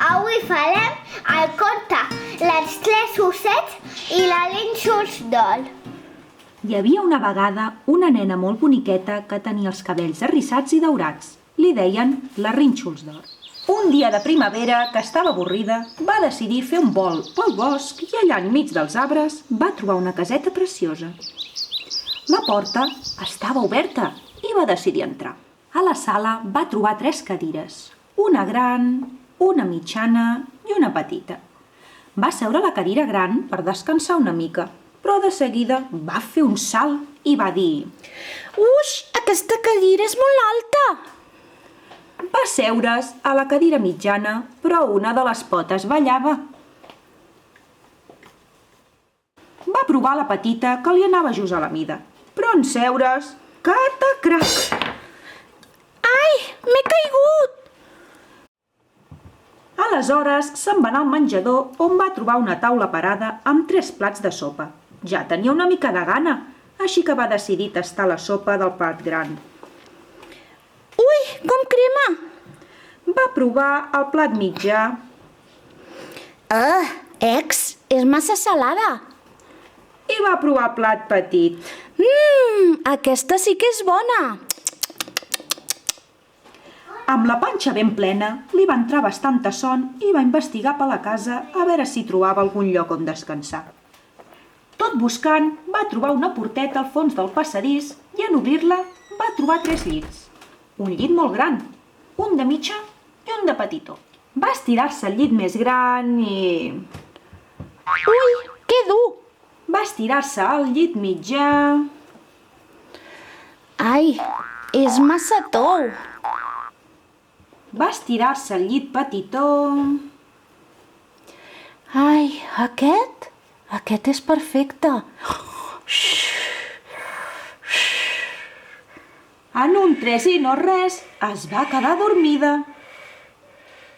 Avui farem el conte Les tres ossets i la Rínxols d'or. Hi havia una vegada una nena molt boniqueta que tenia els cabells arrissats i daurats. Li deien la Rínxols d'or. Un dia de primavera, que estava avorrida, va decidir fer un vol pel bosc i allà enmig dels arbres va trobar una caseta preciosa. La porta estava oberta i va decidir entrar. A la sala va trobar 3 cadires, una gran, una mitjana i una petita. Va seure a la cadira gran per descansar una mica, però de seguida va fer un salt i va dir: Uix, aquesta cadira és molt alta! Va seure's a la cadira mitjana, però una de les potes ballava. Va provar la petita, que li anava just a la mida, però en seure's, catacrac! Ai, m'he caigut! Aleshores se'n va anar al menjador, on va trobar una taula parada amb 3 plats de sopa. Ja tenia una mica de gana, així que va decidir tastar la sopa del plat gran. Ui, com crema! Va provar el plat mitjà. És massa salada. I va provar el plat petit. Aquesta sí que és bona. Amb la panxa ben plena, li va entrar bastanta son i va investigar per la casa a veure si trobava algun lloc on descansar. Tot buscant, va trobar una porteta al fons del passadís i en obrir-la va trobar 3 llits. Un llit molt gran, un de mitja i un de petitó. Va estirar-se al llit més gran i... Ui, que dur! Va estirar-se al llit mitjà... Ai, és massa tou. Va estirar-se al llit petitó... Ai, aquest és perfecte. En un tres i no res, es va quedar dormida.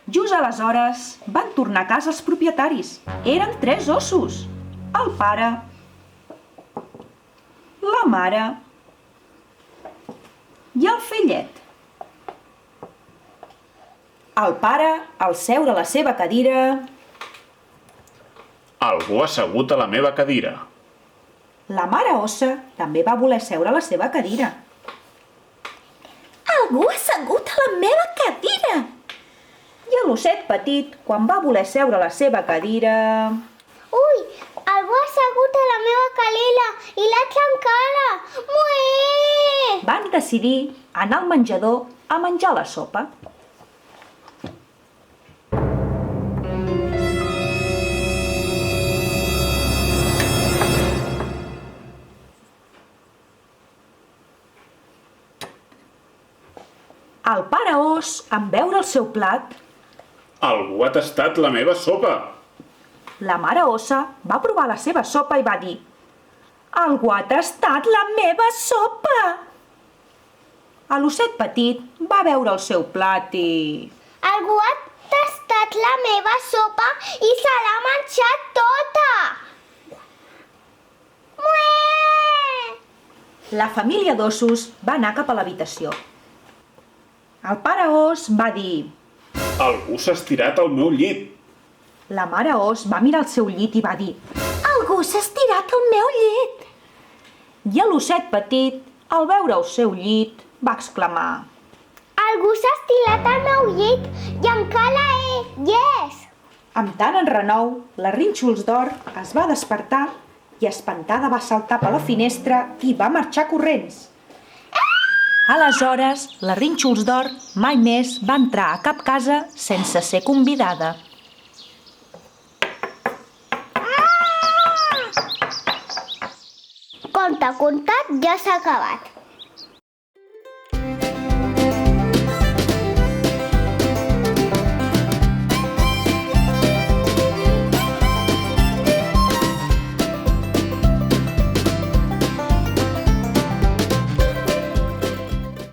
Just aleshores van tornar a casa els propietaris. Eren 3 ossos. El pare, la mare i el fillet. El pare, al seure a la seva cadira... Algú ha assegut a la meva cadira. La mare ossa també va voler seure a la seva cadira. Algú ha assegut a la meva cadira! I l'osset petit, quan va voler seure a la seva cadira... Ui, algú ha assegut a la meva calella i l'ha trencada! Mué! Van decidir anar al menjador a menjar la sopa. El pare ós, en veure el seu plat... Algú ha tastat la meva sopa. La mare ossa va provar la seva sopa i va dir: Algú ha tastat la meva sopa! L'osset petit va veure el seu plat i... Algú ha tastat la meva sopa i se l'ha menjat tota! Mué! La família d'ossos va anar cap a l'habitació. El pare ós va dir: Algú s'ha estirat al meu llit. La mare ós va mirar el seu llit i va dir: Algú s'ha estirat al meu llit! I l'osset petit, al veure el seu llit, va exclamar: Algú s'ha estirat al meu llit i encara és! Amb tant enrenou, la Rínxols d'or es va despertar i espantada va saltar per la finestra i va marxar corrents. Aleshores, la Rínxols d'or mai més va entrar a cap casa sense ser convidada. Conte contat ja s'ha acabat.